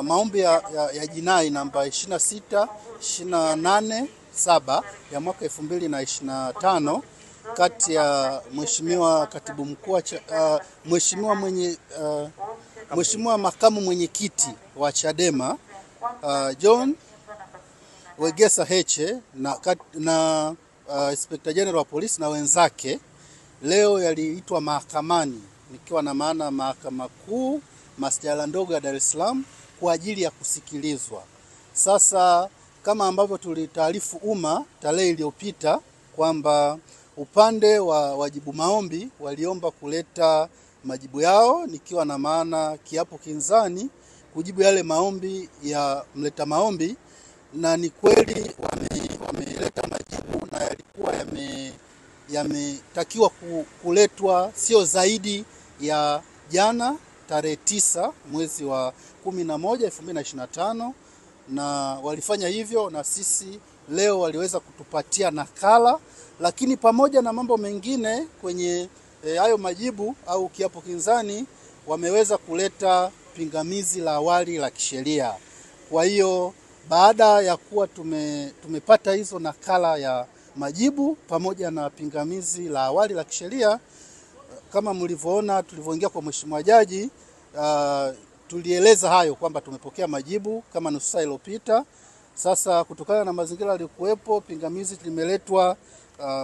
Maombi ya jinai namba 26287 ya mwaka 2025 kati ya Mheshimiwa Katibu Mkuu Mheshimiwa Makamu Mwenyekiti wa Chadema John Wegesa Heche na Inspector General wa Polisi na wenzake leo yaliitwa mahakamani, nikiwa na maana Mahakama Kuu Masjala ndogo ya Dar es Salaam kwa ajili ya kusikilizwa. Sasa kama ambavyo tulitaarifu umma tarehe iliyopita kwamba upande wa wajibu maombi waliomba kuleta majibu yao, nikiwa na maana kiapo kinzani kujibu yale maombi ya mleta maombi, na ni kweli wameleta majibu na yalikuwa yametakiwa kuletwa sio zaidi ya jana tarehe 9 mwezi wa 11 2025, na walifanya hivyo, na sisi leo waliweza kutupatia nakala. Lakini pamoja na mambo mengine kwenye hayo majibu au kiapo kinzani, wameweza kuleta pingamizi la awali la kisheria. Kwa hiyo baada ya kuwa tumepata hizo nakala ya majibu pamoja na pingamizi la awali la kisheria, kama mlivyoona tulivyoingia kwa Mheshimiwa Jaji, tulieleza hayo kwamba tumepokea majibu kama nusu saa iliyopita. Sasa kutokana na mazingira yaliyokuwepo, pingamizi limeletwa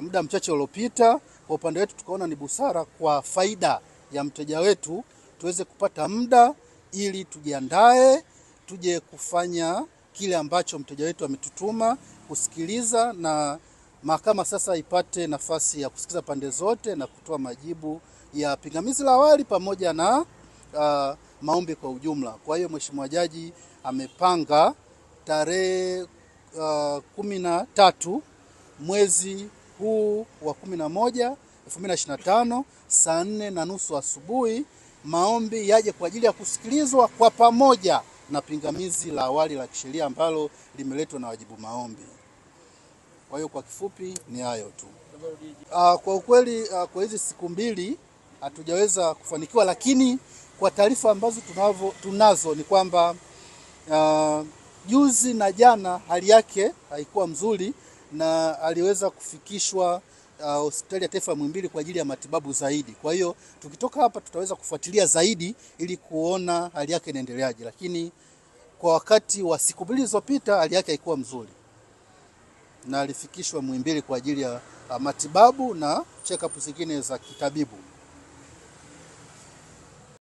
muda mchache uliopita. Kwa upande wetu tukaona ni busara kwa faida ya mteja wetu tuweze kupata muda ili tujiandae, tuje kufanya kile ambacho mteja wetu ametutuma kusikiliza, na mahakama sasa ipate nafasi ya kusikiliza pande zote na kutoa majibu ya pingamizi la awali pamoja na maombi kwa ujumla. Kwa hiyo Mheshimiwa Jaji amepanga tarehe 13 mwezi huu wa 11 2025 saa 4:30 asubuhi maombi yaje kwa ajili ya kusikilizwa kwa pamoja na pingamizi la awali la kisheria ambalo limeletwa na wajibu maombi. Kwa hiyo kwa kifupi ni hayo tu. Kwa ukweli kwa hizi siku mbili hatujaweza kufanikiwa, lakini kwa taarifa ambazo tunazo ni kwamba juzi na jana hali yake haikuwa mzuri na aliweza kufikishwa hospitali ya taifa Muhimbili kwa ajili ya matibabu zaidi. Kwa hiyo tukitoka hapa tutaweza kufuatilia zaidi ili kuona hali yake inaendeleaje, lakini kwa wakati wa siku mbili zilizopita hali yake haikuwa mzuri na alifikishwa Muhimbili kwa ajili ya matibabu na check-up zingine za kitabibu.